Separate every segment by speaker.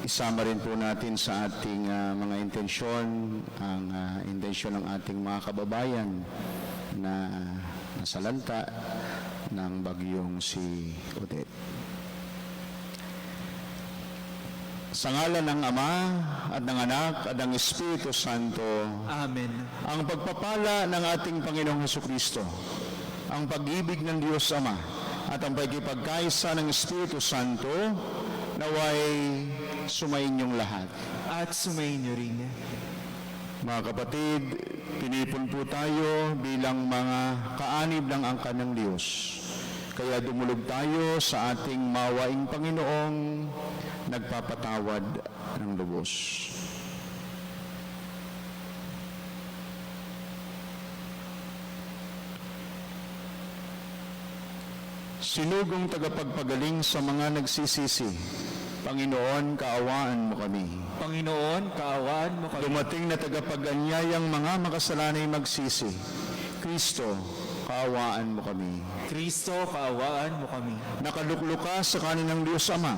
Speaker 1: isama rin po natin sa ating mga intensyon, ang intensyon ng ating mga kababayan na nasalanta ng bagyong si Odette. Sa ngalan ng Ama at ng Anak at ng Espiritu Santo. Amen. Ang pagpapala ng ating Panginoong Hesukristo, ang pag-ibig ng Diyos Ama at ang pagkipagkaisa ng Espiritu Santo naway sumainyong lahat.
Speaker 2: At sumainyo rin.
Speaker 1: Mga kapatid, pinipon po tayo bilang mga kaanib ng angkan ng Diyos. Kaya dumulog tayo sa ating mawaing Panginoong nagpapatawad ng lubos. Sinugong tagapagpagaling sa mga nagsisisi, Panginoon, kaawaan mo kami.
Speaker 2: Panginoon, kaawaan mo kami.
Speaker 1: Dumating na tagapag-anyayang mga makasalanay magsisi, Kristo, kaawaan mo kami.
Speaker 2: Kristo, kaawaan mo kami.
Speaker 1: Nakalukluka sa kanin ng Diyos Ama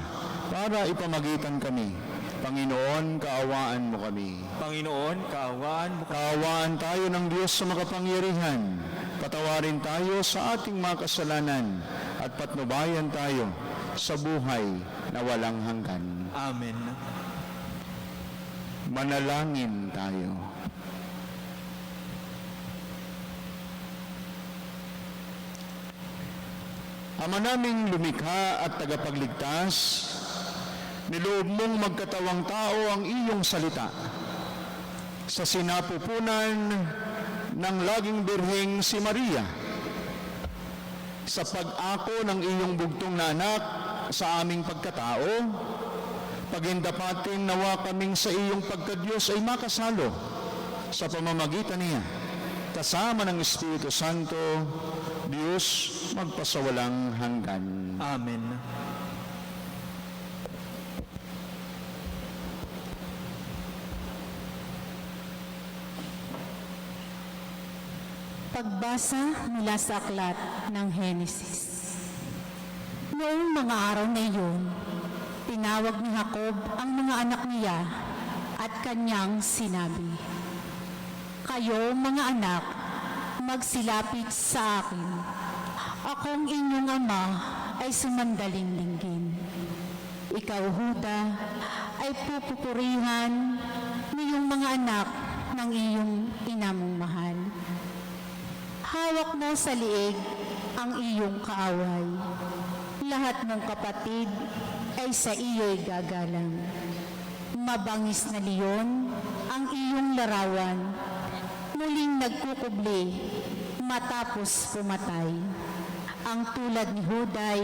Speaker 1: para ipamagitan kami. Panginoon, kaawaan mo kami.
Speaker 2: Panginoon, kaawaan mo kami.
Speaker 1: Kaawaan tayo ng Diyos sa makapangyarihan. Patawarin tayo sa ating mga kasalanan at patnubayan tayo sa buhay na walang hanggan.
Speaker 2: Amen.
Speaker 1: Manalangin tayo. Ama naming lumikha at tagapagligtas, niloob mong magkatawang tao ang iyong salita. Sa sinapupunan ng laging birheng si Maria, sa pag-ako ng iyong bugtong na anak sa aming pagkatao, pagindapating nawa kaming sa iyong pagkadiyos ay makasalo sa pamamagitan niya, kasama ng Espiritu Santo, Diyos magpasawalang hanggan.
Speaker 2: Amen.
Speaker 3: Pagbasa mula sa aklat ng Henesis. Noong mga araw na iyon, tinawag ni Jacob ang mga anak niya at kanyang sinabi, "Kayo mga anak, magsilapit sa akin. Akong inyong ama ay sumandaling linggin. Ikaw, Huda, ay pupupurihan niyong mga anak ng iyong inamong mahal. Hawak mo sa liig ang iyong kaaway. Lahat ng kapatid ay sa iyo'y gagalang. Mabangis na leon ang iyong larawan, muling nagkukubli matapos pumatay. Ang tulad ni Huday,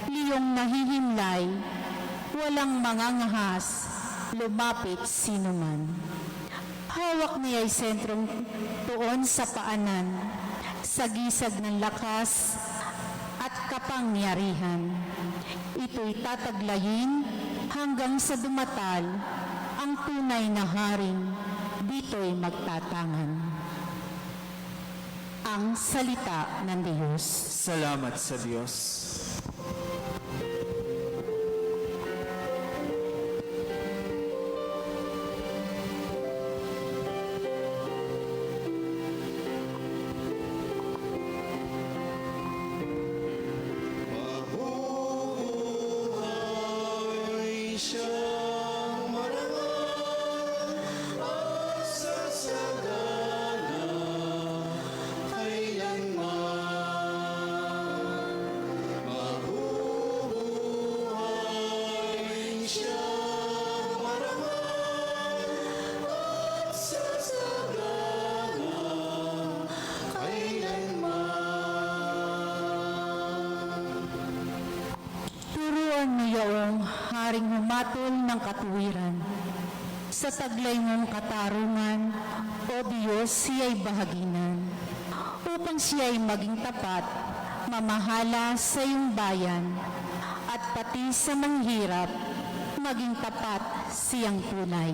Speaker 3: liyong nahihimlay, walang mangangahas, lumapit sinuman. Hawak niya'y sentrong tuon sa paanan, sa gisag ng lakas at kapangyarihan. Ito'y tataglayin hanggang sa dumatal ang tunay na haring dito'y magtatangan. Ang salita ng Diyos.
Speaker 2: Salamat sa Diyos.
Speaker 3: Iyong haring humatol ng katuwiran. Sa taglay mong katarungan, O Diyos, siya'y bahaginan. Upang siya'y maging tapat, mamahala sa iyong bayan, at pati sa manghirap, maging tapat siyang tunay.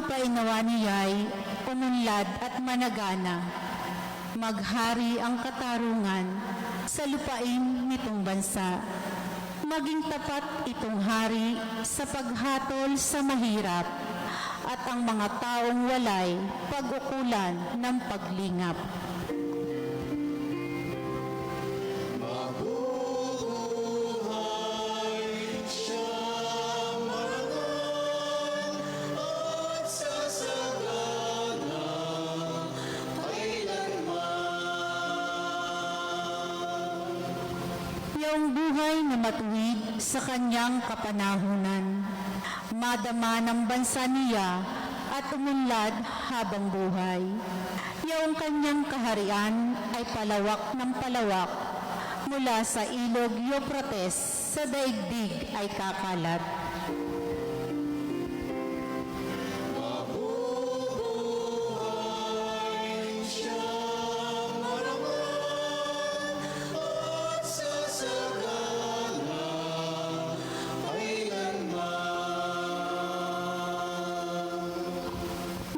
Speaker 3: lupainawa niya'y umunlad at managana. Maghari ang katarungan sa lupain nitong bansa. Maging tapat itong hari sa paghatol sa mahirap at ang mga taong walay pag-ukulan ng paglingap. Yaong buhay na matuwid sa kanyang kapanahunan. Madama ng bansa niya at umunlad habang buhay. Yaong kanyang kaharian ay palawak ng palawak. Mula sa ilog Euphrates sa daigdig ay kakalat.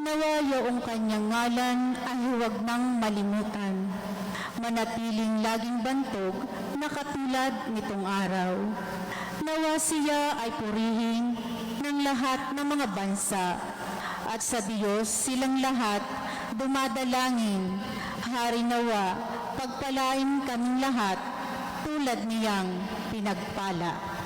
Speaker 3: Nawa yaong kanyang ngalan ay huwag nang malimutan. Manatiling laging bantog na katulad nitong araw. Nawa siya ay purihin ng lahat ng mga bansa. At sa Diyos silang lahat dumadalangin. Hari nawa, pagpalain kaming lahat tulad niyang pinagpala.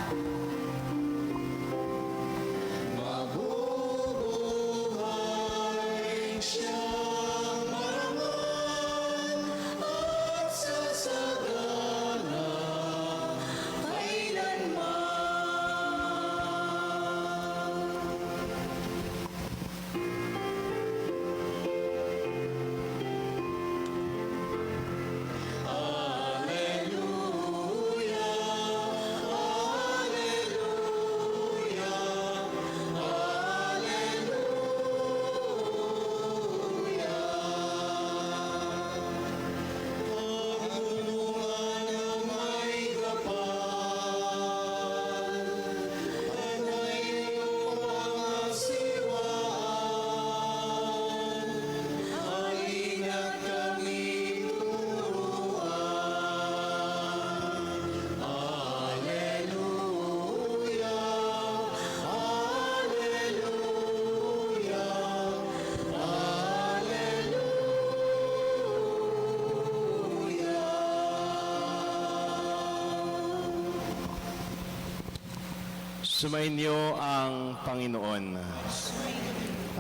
Speaker 4: Sumainyo ang Panginoon.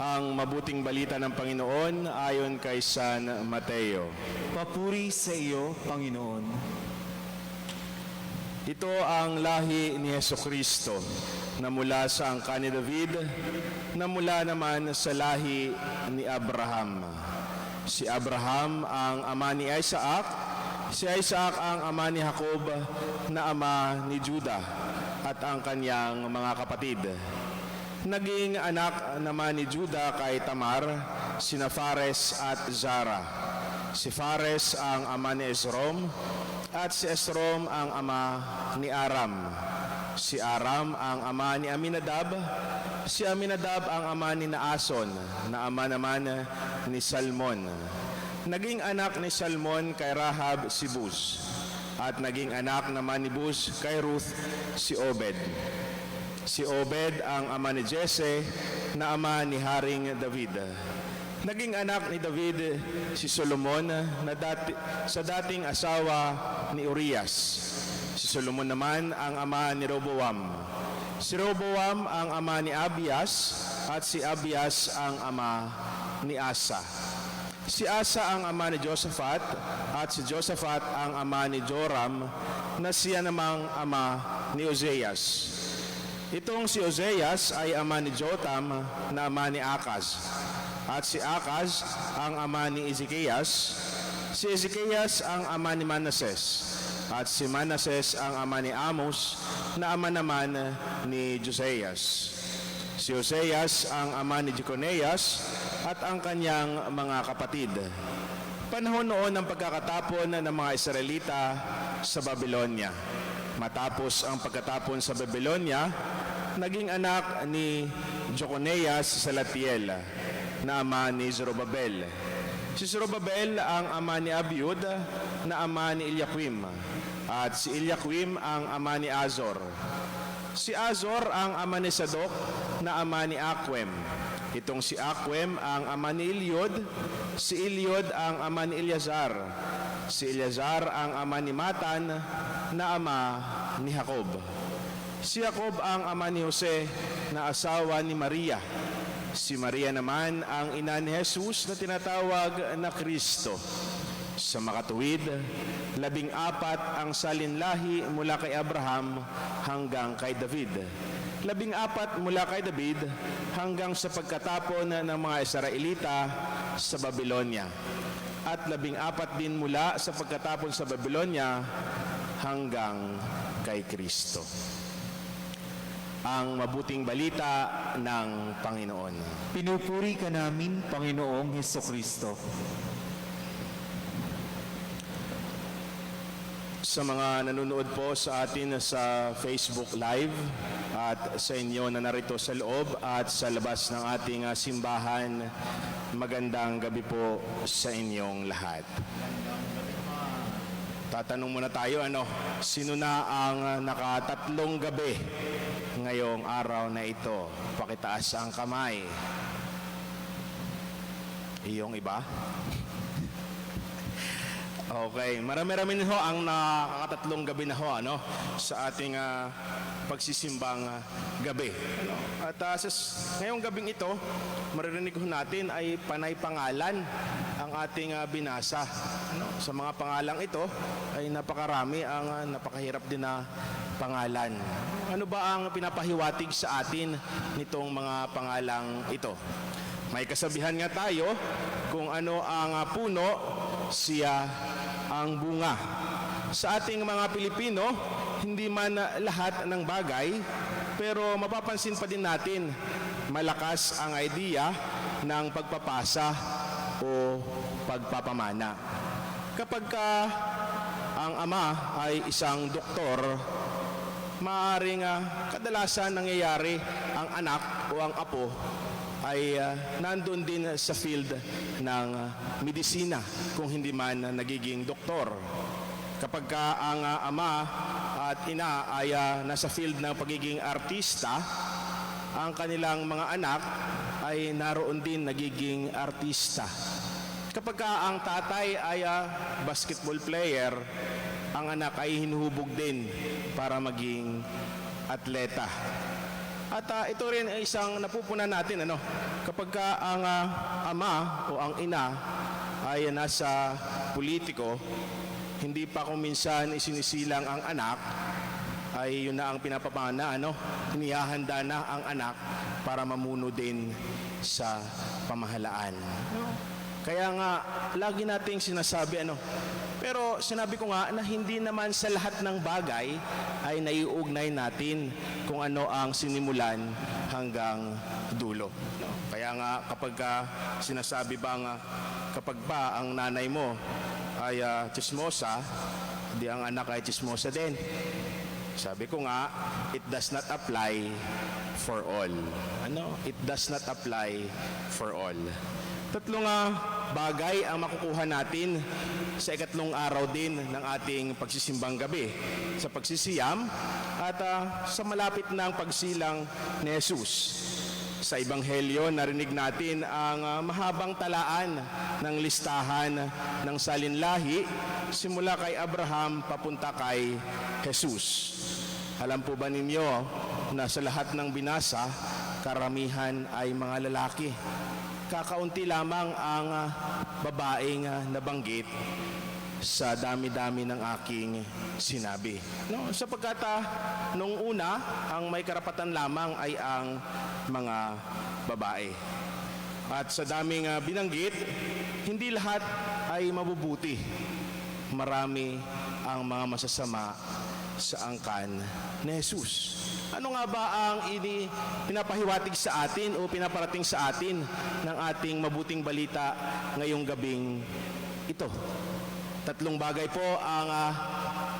Speaker 4: Ang mabuting balita ng Panginoon ayon kay San Mateo.
Speaker 2: Papuri sa iyo, Panginoon.
Speaker 4: Ito ang lahi ni Jesucristo na mula sa angka ni David, na mula naman sa lahi ni Abraham. Si Abraham ang ama ni Isaac, si Isaac ang ama ni Jacob, na ama ni Judah at ang kanyang mga kapatid. Naging anak naman ni Judah kay Tamar, sina Fares at Zara. Si Fares ang ama ni Esrom, at si Esrom ang ama ni Aram. Si Aram ang ama ni Aminadab, si Aminadab ang ama ni Naason, na ama naman ni Salmon. Naging anak ni Salmon kay Rahab si Buz, at naging anak naman ni Buz kay Ruth si Obed. Si Obed ang ama ni Jesse, na ama ni Haring David. Naging anak ni David si Solomon sa dating asawa ni Urias. Si Solomon naman ang ama ni Roboam. Si Roboam ang ama ni Abias, at si Abias ang ama ni Asa. Si Asa ang ama ni Josaphat, at si Josaphat ang ama ni Joram, na siya namang ama ni Oseas. Itong si Oseas ay ama ni Jotam, na ama ni Akaz. At si Akaz ang ama ni Ezekias. Si Ezekias ang ama ni Manases. At si Manases ang ama ni Amos, na ama naman ni Josias. Si Oseas ang ama ni Jeconias at ang kanyang mga kapatid. Panahon noon ng pagkakatapon ng mga Israelita sa Babylonia. Matapos ang pagkatapon sa Babylonia, naging anak ni Joconias Salatiel, na ama ni Zorobabel. Si Zorobabel ang ama ni Abiud, na ama ni Eliaquim. At si Eliaquim ang ama ni Azor. Si Azor ang ama ni Sadok, na ama ni Aquem. Itong si Aquem ang ama ni Eliud. Si Eliud ang ama ni Eleazar. Si Eleazar ang ama ni Matan, na ama ni Jacob. Si Jacob ang ama ni Jose, na asawa ni Maria. Si Maria naman ang ina ni Jesus na tinatawag na Kristo. Sa makatuwid, 14 ang salinlahi mula kay Abraham hanggang kay David. 14 mula kay David hanggang sa pagkatapon ng mga Israelita sa Babylonia. At 14 din mula sa pagkatapon sa Babylonia hanggang kay Kristo. Ang mabuting balita ng Panginoon.
Speaker 2: Pinupuri ka namin, Panginoong Hesukristo.
Speaker 4: Sa mga nanonood po sa atin sa Facebook Live at sa inyo na narito sa loob at sa labas ng ating simbahan, magandang gabi po sa inyong lahat. Tatanong muna tayo, sino na ang nakatatlong gabi ngayong araw na ito? Pakitaas ang kamay. Iyong iba? Okay, marami-rami ho ang nakakatatlong gabi na ho, sa ating pagsisimbang gabi. At ngayong gabing ito, maririnig ho natin ay panay pangalan ang ating binasa. Sa mga pangalang ito ay napakarami ang napakahirap din na pangalan. Ano ba ang pinapahiwatig sa atin nitong mga pangalang ito? May kasabihan nga tayo, kung ano ang puno, siya ang bunga. Sa ating mga Pilipino, hindi man lahat ng bagay, pero mapapansin pa din natin, malakas ang idea ng pagpapasa o pagpapamana. Kapag ang ama ay isang doktor, maaaring kadalasan nangyayari ang anak o ang apo ay nandun din sa field ng medisina kung hindi man nagiging doktor. Kapag ang ama at ina ay nasa field ng pagiging artista, ang kanilang mga anak ay naroon din nagiging artista. Kapag ang tatay ay basketball player, ang anak ay hinuhubog din para maging atleta. At ito rin ay isang napupunan natin, kapag ang ama o ang ina ay nasa politiko, hindi pa kung minsan isinisilang ang anak, ay yun na ang pinapamana, inihahanda na ang anak para mamuno din sa pamahalaan. Kaya nga, lagi nating sinasabi, pero sinabi ko nga na hindi naman sa lahat ng bagay ay naiugnay natin kung ano ang sinimulan hanggang dulo. Kaya nga kapag sinasabi bang kapag ba ang nanay mo ay chismosa, di ang anak ay chismosa din. Sabi ko nga, it does not apply for all. It does not apply for all. Tatlong bagay ang makukuha natin sa ikatlong araw din ng ating pagsisimbang gabi. Sa pagsisiyam at sa malapit ng pagsilang ni Jesus. Sa Ebanghelyo, narinig natin ang mahabang talaan ng listahan ng salinlahi simula kay Abraham papunta kay Jesus. Alam po ba ninyo na sa lahat ng binasa, karamihan ay mga lalaki? Kakaunti lamang ang babaeng nabanggit sa dami-dami ng aking sinabi. Sapagkat nung una, ang may karapatan lamang ay ang mga babae. At sa daming binanggit, hindi lahat ay mabubuti. Marami ang mga masasama sa angkan ni Jesus. Ano nga ba ang pinapahiwatig sa atin o pinaparating sa atin ng ating mabuting balita ngayong gabing ito? Tatlong bagay po ang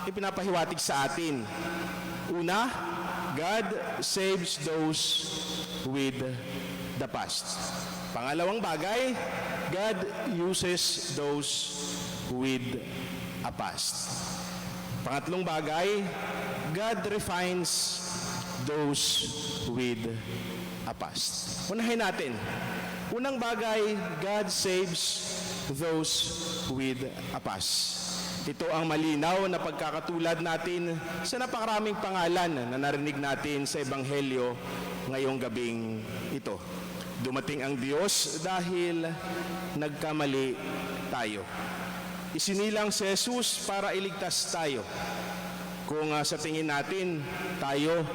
Speaker 4: ipinapahiwatig sa atin. Una, God saves those with the past. Pangalawang bagay, God uses those with a past. Pangatlong bagay, God refines those with a past. Unahin natin. Unang bagay, God saves those with a past. Ito ang malinaw na pagkakatulad natin sa napakaraming pangalan na narinig natin sa Ebanghelyo ngayong gabing ito. Dumating ang Diyos dahil nagkamali tayo. Isinilang si Jesus para iligtas tayo. Kung sa tingin natin tayo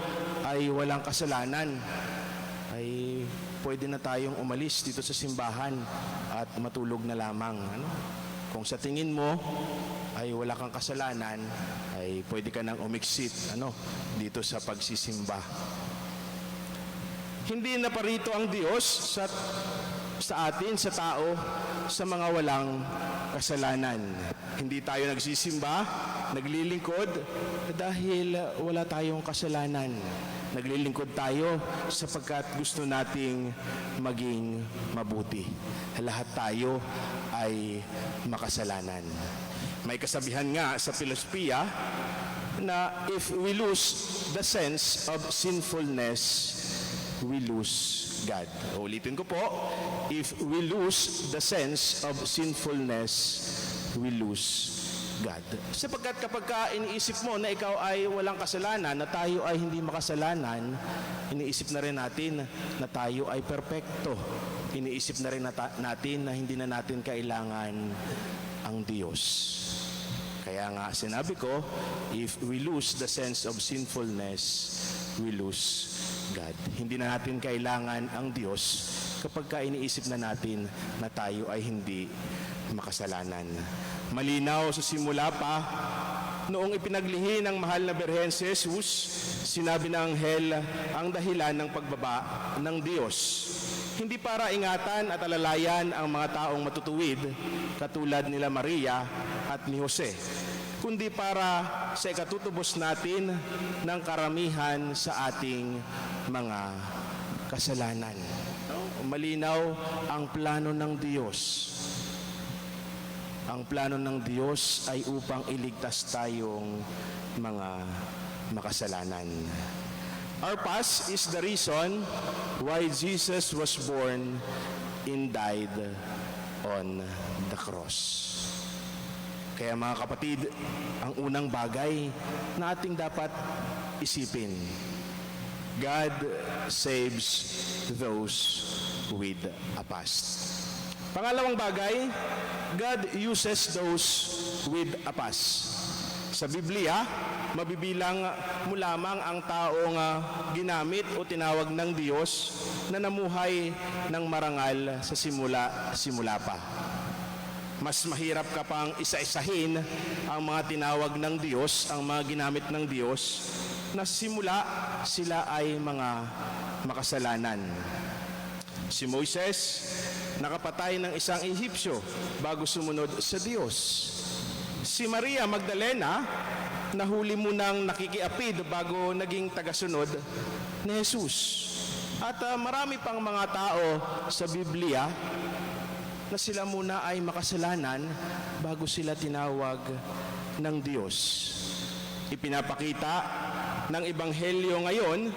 Speaker 4: ay walang kasalanan, ay pwede na tayong umalis dito sa simbahan at matulog na lamang. Kung sa tingin mo ay wala kang kasalanan, ay pwede ka nang umiksit dito sa pagsisimba. Hindi na parito ang Diyos sa atin, sa tao, sa mga walang kasalanan. Hindi tayo nagsisimba, naglilingkod dahil wala tayong kasalanan. Naglilingkod tayo sapagkat gusto nating maging mabuti. Lahat tayo ay makasalanan. May kasabihan nga sa filosofiya na if we lose the sense of sinfulness, we lose God. Ulitin ko po, if we lose the sense of sinfulness, we lose God. Sapagkat kapag iniisip mo na ikaw ay walang kasalanan, na tayo ay hindi makasalanan, iniisip na rin natin na tayo ay perpekto. Iniisip na rin natin na hindi na natin kailangan ang Diyos. Kaya nga sinabi ko, if we lose the sense of sinfulness, we lose God. Hindi na natin kailangan ang Diyos kapag iniisip na natin na tayo ay hindi makasalanan. Malinaw sa simula pa, noong ipinaglihi ng mahal na Birhen si Jesus, sinabi ng anghel ang dahilan ng pagbaba ng Diyos. Hindi para ingatan at alalayan ang mga taong matutuwid, katulad nila Maria at ni Jose, kundi para sa ikatutubos natin ng karamihan sa ating mga kasalanan. Malinaw ang plano ng Diyos. Ang plano ng Diyos ay upang iligtas tayong mga makasalanan. Our past is the reason why Jesus was born and died on the cross. Kaya mga kapatid, ang unang bagay na ating dapat isipin, God saves those with a past. Pangalawang bagay, God uses those with a past. Sa Biblia, mabibilang mo lamang ang taong ginamit o tinawag ng Diyos na namuhay ng marangal sa simula pa. Mas mahirap ka pang isa-isahin ang mga tinawag ng Diyos, ang mga ginamit ng Diyos, na simula sila ay mga makasalanan. Si Moises, nakapatay ng isang Ehipsyo bago sumunod sa Diyos. Si Maria Magdalena, nahuli munang nakikiapid bago naging tagasunod ni Jesus. At marami pang mga tao sa Biblia na sila muna ay makasalanan bago sila tinawag ng Diyos. Ipinapakita ng Ebanghelyo ngayon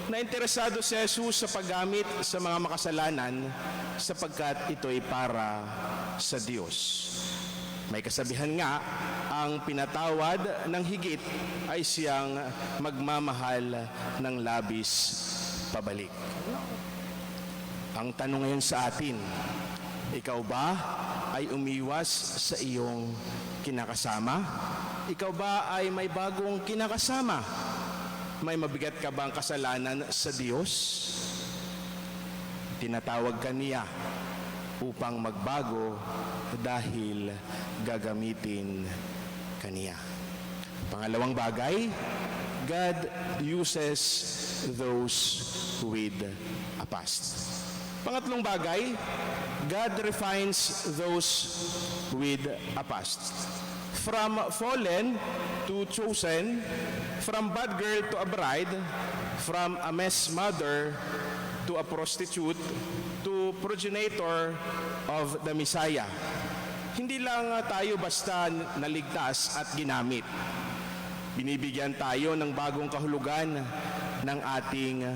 Speaker 4: na interesado si Jesus sa paggamit sa mga makasalanan sapagkat ito'y para sa Diyos. May kasabihan nga, ang pinatawad ng higit ay siyang magmamahal ng labis pabalik. Ang tanong ngayon sa atin, ikaw ba ay umiwas sa iyong kinakasama? Ikaw ba ay may bagong kinakasama? May mabigat ka bang kasalanan sa Diyos? Tinatawag ka niya upang magbago dahil gagamitin ka niya. Pangalawang bagay, God uses those with a past. Pangatlong bagay, God refines those with a past. From fallen to chosen, from bad girl to a bride, from a mess mother to a prostitute to progenitor of the Messiah. Hindi lang tayo basta naligtas at ginamit. Binibigyan tayo ng bagong kahulugan ng ating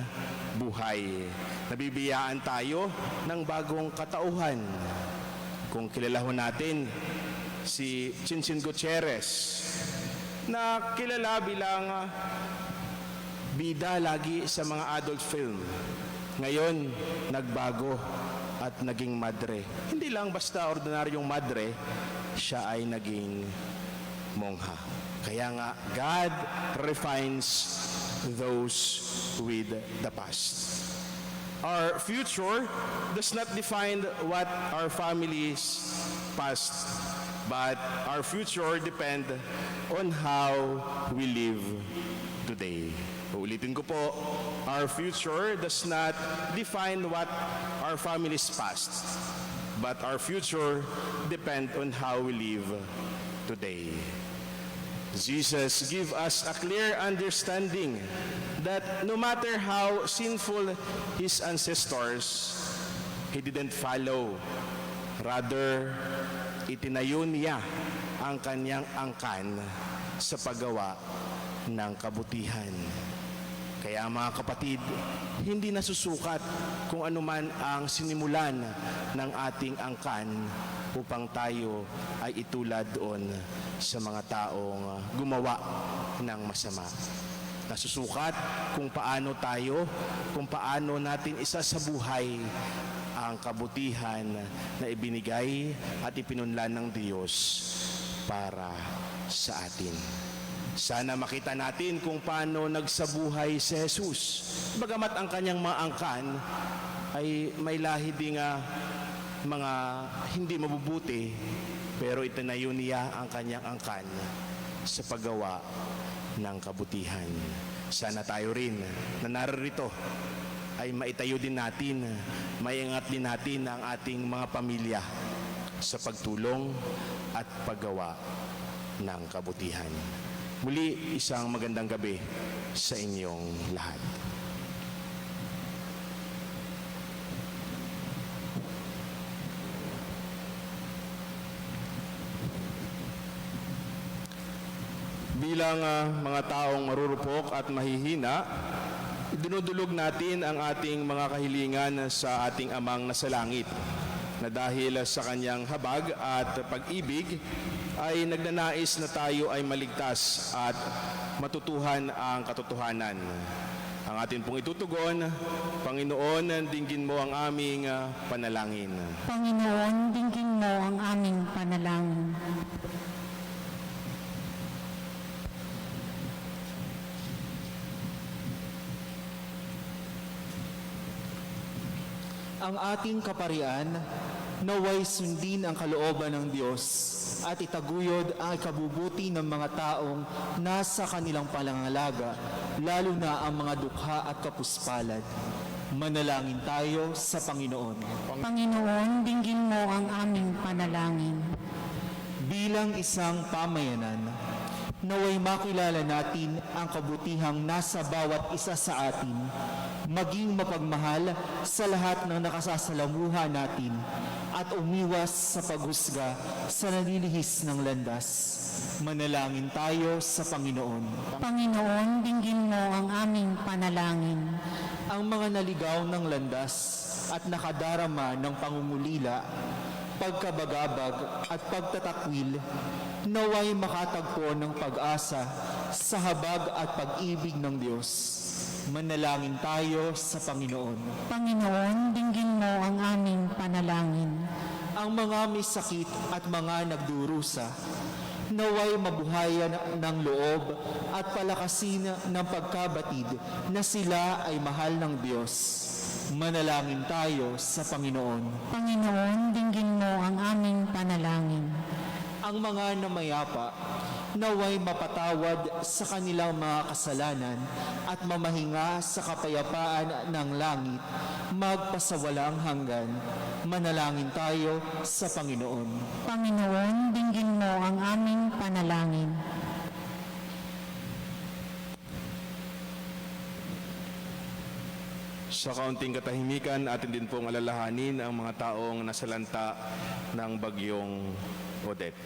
Speaker 4: buhay. Nabibiyaan tayo ng bagong katauhan. Kung kilala ho natin si Chinchin Gutierrez, na kilala bilang bida lagi sa mga adult film. Ngayon, nagbago at naging madre. Hindi lang basta ordinaryong madre, siya ay naging mongha. Kaya nga, God refines those with the past. Our future does not define what our family's past, but our future depend on how we live today. Uulitin ko po, our future does not define what our family's past, but our future depend on how we live today. Jesus give us a clear understanding that no matter how sinful his ancestors, he didn't follow. Rather, itinayo niya ang kanyang angkan sa paggawa ng kabutihan. Kaya mga kapatid, hindi nasusukat kung anuman ang sinimulan ng ating angkan upang tayo ay itulad doon sa mga taong gumawa ng masama. Nasusukat kung paano tayo, kung paano natin isa sa buhay ang kabutihan na ibinigay at ipinunlan ng Diyos para sa atin. Sana makita natin kung paano nagsabuhay si Jesus. Bagamat ang kanyang mga angkan ay may lahi ding mga hindi mabubuti, pero itinayo niya ang kanyang angkan sa paggawa ng kabutihan. Sana tayo rin na narito ay maitayo din natin, maiangat din natin ang ating mga pamilya sa pagtulong at paggawa ng kabutihan. Muli, isang magandang gabi sa inyong lahat. Bilang mga taong marurupok at mahihina, dinudulog natin ang ating mga kahilingan sa ating Amang nasa langit, na dahil sa kanyang habag at pag-ibig ay nagnanais na tayo ay maligtas at matutuhan ang katotohanan. Ang atin pong itutugon, Panginoon, dinggin mo ang aming panalangin.
Speaker 3: Panginoon, dinggin mo ang aming panalangin.
Speaker 2: Ang ating kaparian, naway sundin ang kalooban ng Diyos at itaguyod ang ikabubuti ng mga taong nasa kanilang palangalaga, lalo na ang mga dukha at kapuspalad. Manalangin tayo sa Panginoon.
Speaker 3: Panginoon, dinggin mo ang aming panalangin.
Speaker 2: Bilang isang pamayanan, naway makilala natin ang kabutihang nasa bawat isa sa atin, maging mapagmahal sa lahat ng nakasasalamuha natin at umiwas sa paghusga sa nalilihis ng landas. Manalangin tayo sa Panginoon.
Speaker 3: Panginoon, dinggin mo ang aming panalangin.
Speaker 2: Ang mga naligaw ng landas at nakadarama ng pangungulila, pagkabagabag at pagtatakwil, naway makatagpo ng pag-asa sa habag at pag-ibig ng Diyos. Manalangin tayo sa Panginoon.
Speaker 3: Panginoon, dinggin mo ang aming panalangin.
Speaker 2: Ang mga may sakit at mga nagdurusa, naway mabuhayan ng loob at palakasin ng pagkabatid na sila ay mahal ng Diyos. Manalangin tayo sa Panginoon.
Speaker 3: Panginoon, dinggin mo ang aming panalangin.
Speaker 2: Ang mga namayapa, naway mapatawad sa kanilang mga kasalanan at mamahinga sa kapayapaan ng langit, magpasawalang hanggan. Manalangin tayo sa Panginoon.
Speaker 3: Panginoon, dinggin mo ang aming panalangin.
Speaker 4: Sa kaunting katahimikan, atin din pong alalahanin ang mga taong nasalanta ng bagyong Odette.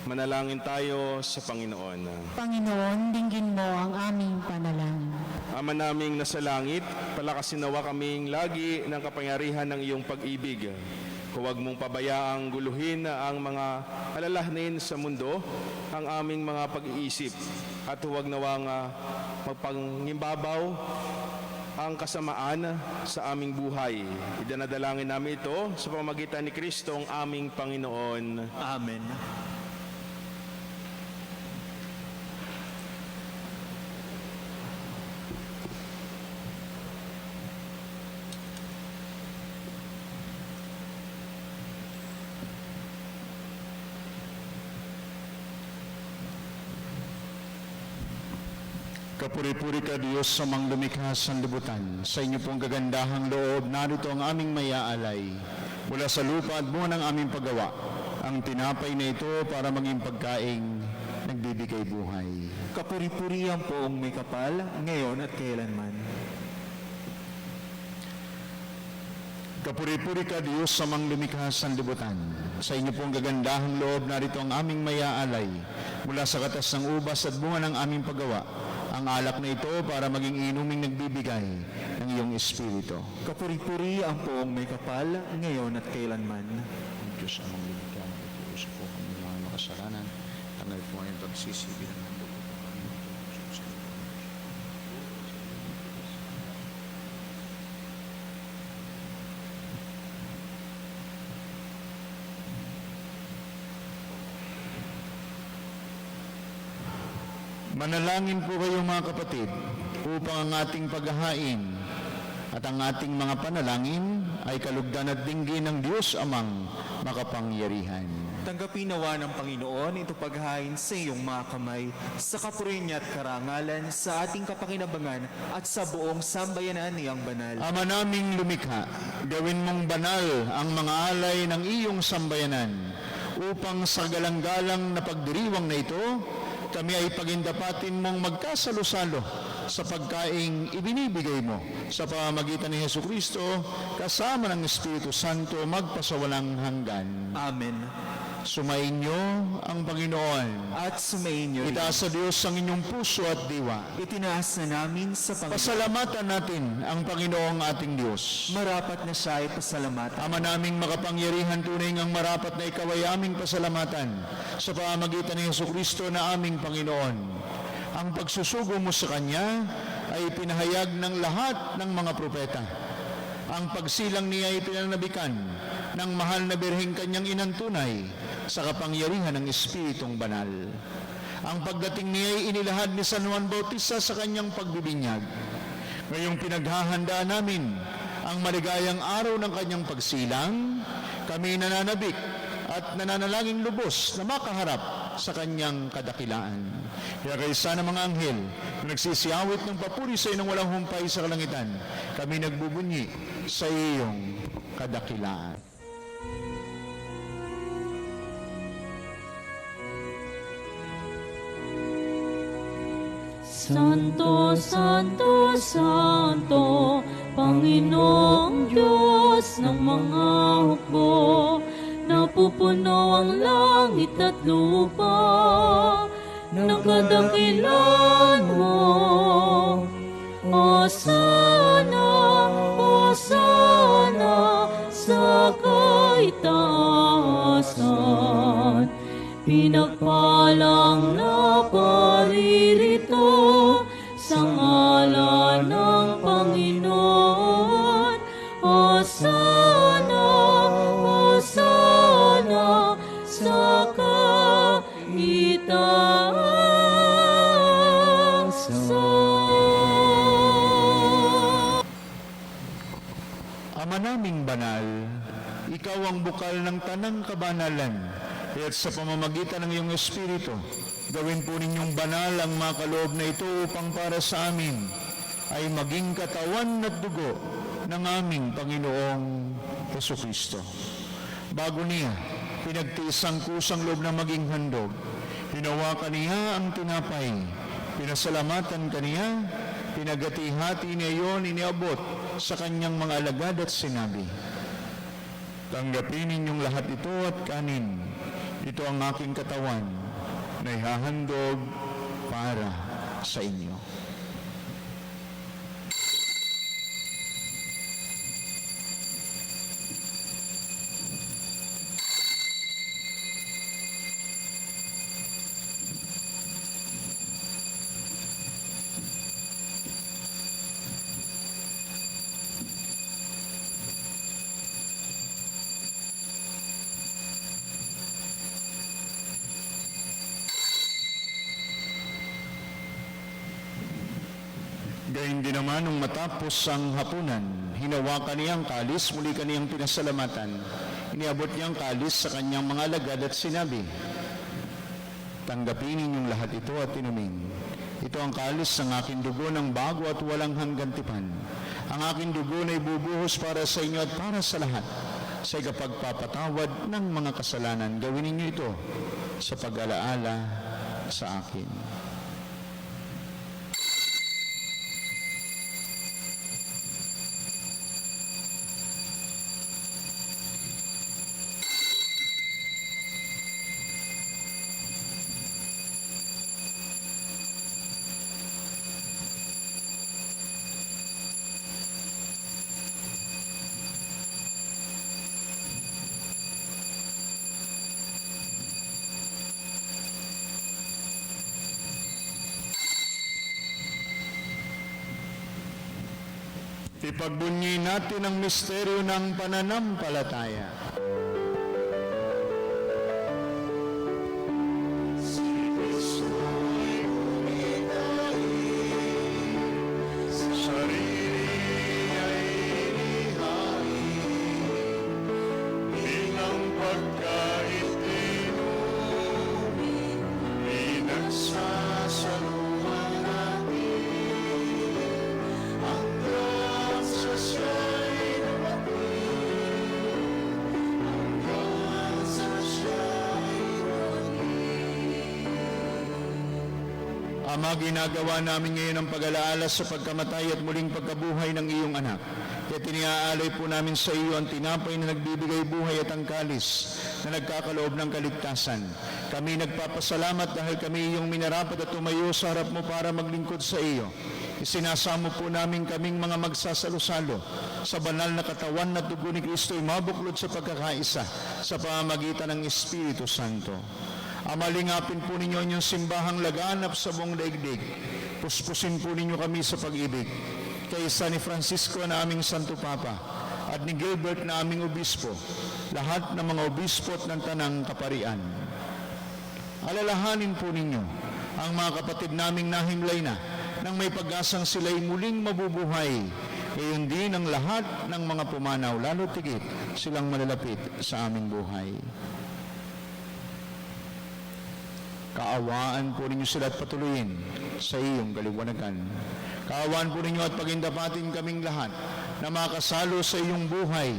Speaker 4: Manalangin tayo sa Panginoon.
Speaker 3: Panginoon, dinggin mo ang aming panalangin.
Speaker 4: Ama naming nasa langit, palakasin nawa kaming lagi ng kapangyarihan ng iyong pag-ibig. Huwag mong pabayaang guluhin ang mga alalahanin sa mundo, ang aming mga pag-iisip, at huwag nawang magpangimbabaw ang kasamaan sa aming buhay. Idanadalangin namin ito sa pamamagitan ni Kristo ang aming Panginoon.
Speaker 2: Amen.
Speaker 1: Kapuri-puri ka Diyos sa mga lumikha sa libutan. Sa inyo pong kagandahang loob, narito ang aming mayaalay. Mula sa lupa at bunga ng aming paggawa, ang tinapay na ito para maging pagkaing nagbibigay buhay.
Speaker 2: Kapuri-puri ang poong may kapal, ngayon at kailanman.
Speaker 1: Kapuri-puri ka Diyos sa mga lumikha sa libutan. Sa inyo pong gagandahang loob, narito ang aming mayaalay. Mula sa katas ng ubas at bunga ng aming paggawa, ang alak na ito para maging inuming nagbibigay ng iyong Espiritu.
Speaker 2: Kapuri-puri ang poong may kapal, ngayon at kailanman.
Speaker 1: Ang Diyos ang magliligya, magpupuso po kami ng mga makasalanan. Tangal po ang pagsisibi ng mundo po kami. Manalangin po kayo mga kapatid upang ang ating paghahain at ang ating mga panalangin ay kalugdan at dinggin ng Diyos amang makapangyarihan.
Speaker 2: Tanggapin nawa ng Panginoon ito paghahain sa iyong mga kamay, sa kapurihan niya at karangalan, sa ating kapakinabangan at sa buong sambayanan niyang banal.
Speaker 1: Ama naming lumikha, gawin mong banal ang mga alay ng iyong sambayanan upang sa galang-galang na pagdiriwang na ito, kami ay pagindapatin mong magkasalo-salo sa pagkaing ibinibigay mo sa pamamagitan ni Jesucristo kasama ng Espiritu Santo magpasawalang hanggan.
Speaker 2: Amen.
Speaker 1: Sumainyo ang Panginoon.
Speaker 2: At sumayin niyo rin.
Speaker 1: Itaas sa Diyos ang inyong puso at diwa.
Speaker 2: Itinaas na namin sa Panginoon.
Speaker 1: Pasalamatan natin ang Panginoong ating Diyos.
Speaker 2: Marapat na siya ay pasalamatan.
Speaker 1: Ama naming makapangyarihan, tunay ngang marapat na ikaw ay aming pasalamatan sa pamamagitan ni Jesucristo na aming Panginoon. Ang pagsusugo mo sa Kanya ay pinahayag ng lahat ng mga propeta. Ang pagsilang niya ay pinanabikan ng mahal na birheng Kanyang inantunay sa kapangyarihan ng Espiritong Banal. Ang pagdating niya ay inilahad ni San Juan Bautista sa kanyang pagbibinyag. Ngayong pinaghahandaan namin ang maligayang araw ng kanyang pagsilang, kami nananabik at nananalangin lubos na makaharap sa kanyang kadakilaan. Kaya kaysa ng mga anghel na nagsisiyawit ng papuri sa iyo ng walang humpay sa kalangitan, kami nagbubunyi sa iyong kadakilaan.
Speaker 5: Santo, Santo, Santo, Panginoong Diyos ng mga hukbo, napupuno ang langit at lupa ng kadakilan mo. Hosana, Hosana sa kaitaasan, pinagpalang na paririto sa ngalan ng Panginoon. Hosana, Hosana sa kaitaasan.
Speaker 1: Ama naming banal, ikaw ang bukal ng tanang kabanalan, at sa pamamagitan ng iyong Espiritu, gawin po ninyong banal ang mga kaloob na ito upang para sa amin ay maging katawan at dugo ng aming Panginoong Jesucristo. Bago niya, pinagtiis ang kusang loob na maging handog. Hinawakan niya ang tinapay, pinasalamatan kaniya, Pinagati-hati niya iyon, iniabot sa kanyang mga alagad at sinabi, "Tanggapin ninyong lahat ito at kanin. Ito ang aking katawan na ihahandog para sa inyo." Gayun din naman nung matapos ang hapunan, hinawakan niya ang kalis, muli kaniyang pinasalamatan. Iniabot niya ang kalis sa kanyang mga alagad at sinabi, "Tanggapin ninyong lahat ito at inumin. Ito ang kalis ng aking dugo ng bago at walang hanggan tipan. Ang aking dugo na ibubuhos para sa inyo at para sa lahat. Sa ikapagpapatawad ng mga kasalanan, gawin ninyo ito sa pag-alaala sa akin." Ipagbunyi natin ang misteryo ng pananampalataya. Ama, ginagawa namin ngayon ang pag-alaala sa pagkamatay at muling pagkabuhay ng iyong anak. Kaya tiniaalay po namin sa iyo ang tinapay na nagbibigay buhay at ang kalis na nagkakaloob ng kaligtasan. Kami nagpapasalamat dahil kami iyong minarapat at tumayo sa harap mo para maglingkod sa iyo. Isinasamo po namin kaming mga magsasalo-salo sa banal na katawan at dugo ni Kristo ay mabuklod sa pagkakaisa sa pamamagitan ng Espiritu Santo. Amalingapin po ninyo inyong simbahang laganap sa buong daigdig. Puspusin po ninyo kami sa pag-ibig. Kaysa ni Francisco na aming Santo Papa at ni Gilbert na aming Obispo, lahat ng mga obispo at ng tanang kaparian. Alalahanin po ninyo ang mga kapatid naming nahimlay na nang may pag-asang sila'y muling mabubuhay. Gayon din ang lahat ng mga pumanaw, lalo tigit silang malalapit sa aming buhay. Kaawaan po ninyo sila at patuloyin sa iyong kaliwanagan. Kaawaan po ninyo at pagindapatin kaming lahat na makasalo sa iyong buhay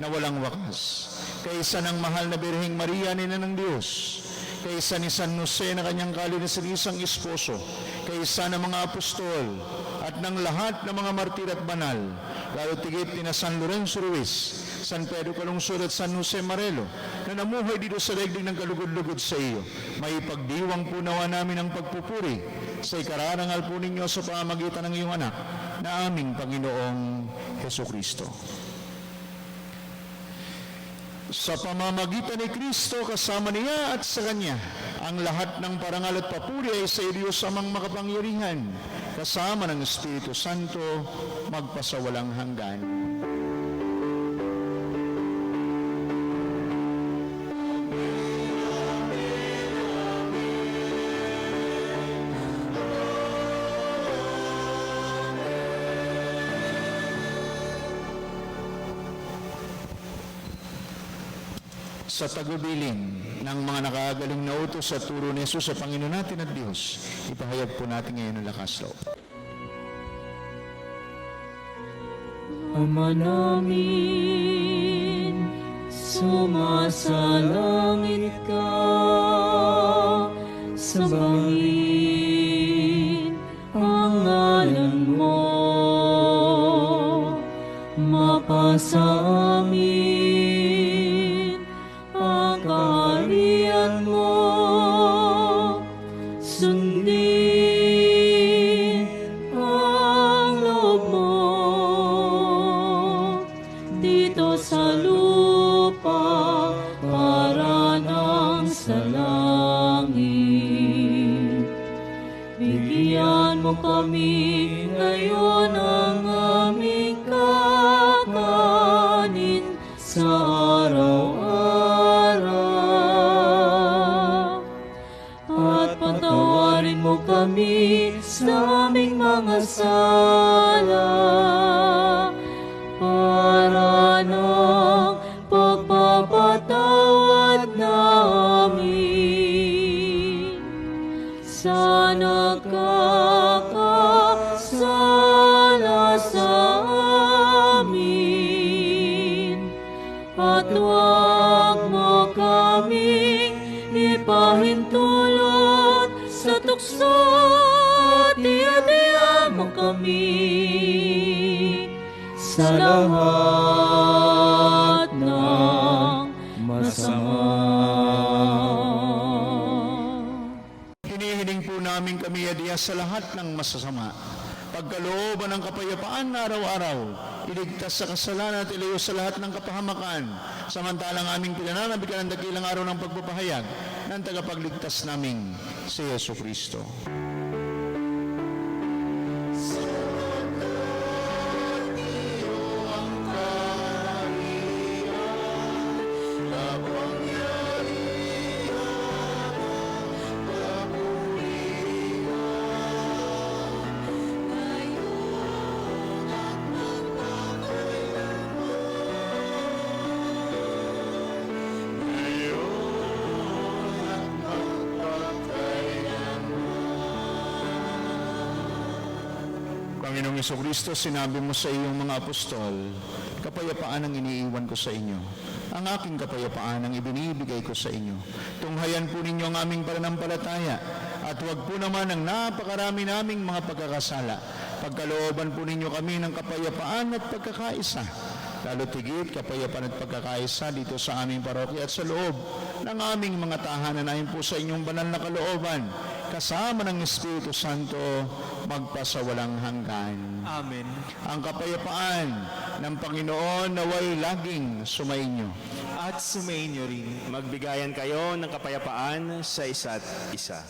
Speaker 1: na walang wakas. Kaysa ng mahal na Birheng Maria, Ina ng Diyos, kaysa ni San Jose na kanyang kalinisanisang esposo, kaysa ng mga apostol at ng lahat ng mga martir at banal, lalo tigit ni San Lorenzo Ruiz, San Pedro Calungsod at San Jose Marelo na namuhay dito sa daigdig ng kalugod-lugod sa iyo. May pagdiwang po nawa namin ang pagpupuri sa ikararangal po ninyo sa pamamagitan ng iyong anak na aming Panginoong Hesukristo. Sa pamamagitan ni Kristo, kasama niya at sa Kanya, ang lahat ng parangal at papuri ay sa Diyos amang makapangyarihan, kasama ng Espiritu Santo, magpasawalang hanggan. Sa tagubilin ng mga nakagaling na utos sa turo ni Jesus sa Panginoon natin at Diyos, ipahayag po natin ngayon ang lakas loob.
Speaker 5: Ama namin, sumasalangit ka, sambahin ang ngalan mo. sa langit. Bigyan mo kami ngayon ang aming kakanin sa araw-araw. At patawarin mo kami sa aming mga sala para ng pagpapatawad namin sa nagkakasala sa amin. At huwag mo kaming ipahintulot sa tukso at iadya mo kami sa lahat ng masama.
Speaker 1: Hinihiling po namin kami adiya sa lahat ng masasama. Pagkalooban ng kapayapaan na araw-araw, iligtas sa kasalanan at ilayo sa lahat ng kapahamakan, samantalang aming pinananabikan ng dakilang araw ng pagpapahayag ng tagapagligtas naming si Yesu Kristo. Panginoong Jesucristo, sinabi mo sa iyong mga apostol, kapayapaan ang iniiwan ko sa inyo. Ang aking kapayapaan ang ibinibigay ko sa inyo. Tunghayan po ninyo ang aming pananampalataya at huwag po naman ang napakarami naming mga pagkakasala. Pagkalooban po ninyo kami ng kapayapaan at pagkakaisa. Lalo tigit, kapayapaan at pagkakaisa dito sa aming parokya at sa loob ng aming mga tahanan ayon po sa inyong banal na kalooban, kasama ng Espiritu Santo, magpasawalang hanggan.
Speaker 2: Amen.
Speaker 1: Ang kapayapaan ng Panginoon naway laging sumainyo.
Speaker 2: At sumainyo rin.
Speaker 4: Magbigayan kayo ng kapayapaan sa isa't isa.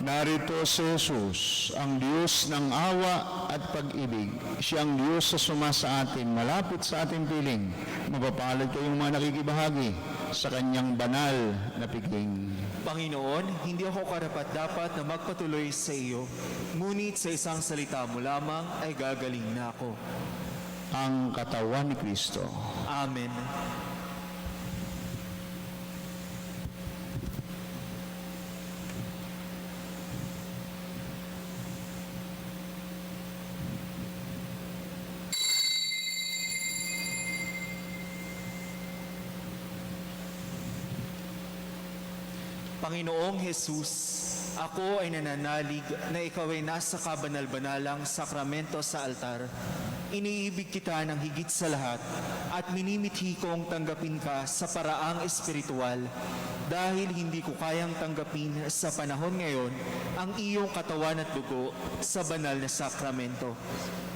Speaker 1: Narito si Jesus, ang Diyos ng awa at pag-ibig. Siyang Diyos sa sumasa atin, malapit sa ating piling. Mapapalad kayong mga nakikibahagi sa kanyang banal na piging.
Speaker 2: Panginoon, hindi ako karapat-dapat na magpatuloy sa iyo, ngunit sa isang salita mo lamang ay gagaling na ako.
Speaker 1: Ang katawan ni Kristo.
Speaker 2: Amen. Panginoong Jesus, ako ay nananalig na ikaw ay nasa kabanal-banalang sakramento sa altar. Iniibig kita ng higit sa lahat at minimithi kong tanggapin ka sa paraang espiritual dahil hindi ko kayang tanggapin sa panahon ngayon ang iyong katawan at dugo sa banal na sakramento.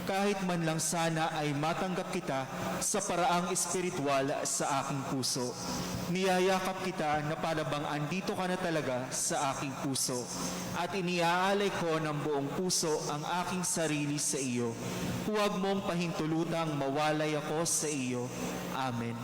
Speaker 2: Kahit man lang sana ay matanggap kita sa paraang espiritual sa aking puso. Niyayakap kita na para bang andito ka na talaga sa aking puso. At iniaalay ko ng buong puso ang aking sarili sa iyo. Huwag mong pahintulutang mawalay ako sa iyo. Amen.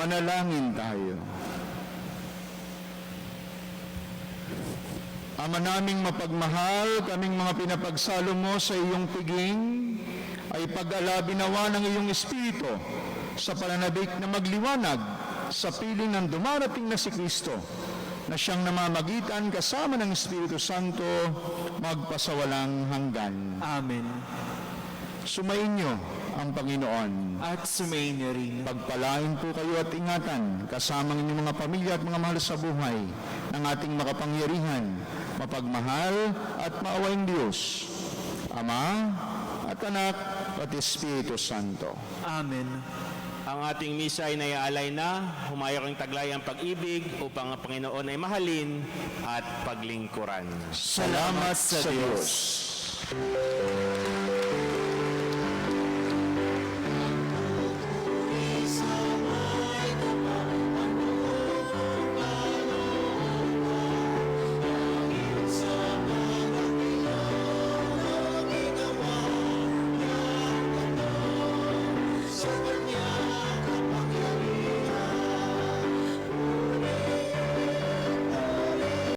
Speaker 1: Manalangin tayo. Ama naming mapagmahal, kaming mga pinapagsalo mo sa iyong piging, ay pag-alabi nawa ng iyong Espiritu sa pananabik na magliwanag sa piling ng dumarating na si Kristo, na siyang namamagitan kasama ng Espiritu Santo magpasawalang hanggan.
Speaker 2: Amen.
Speaker 1: Sumainyo ang Panginoon.
Speaker 2: At sumayin niyo rin.
Speaker 1: Pagpalain po kayo at ingatan kasama ng inyong mga pamilya at mga mahal sa buhay ng ating makapangyarihan, mapagmahal at maawaing Diyos, Ama at Anak at Espiritu Santo.
Speaker 2: Amen.
Speaker 4: Ang ating misa ay naiaalay na, humayo kang taglay ang pag-ibig upang ang Panginoon ay mahalin at paglingkuran.
Speaker 1: Salamat sa Diyos.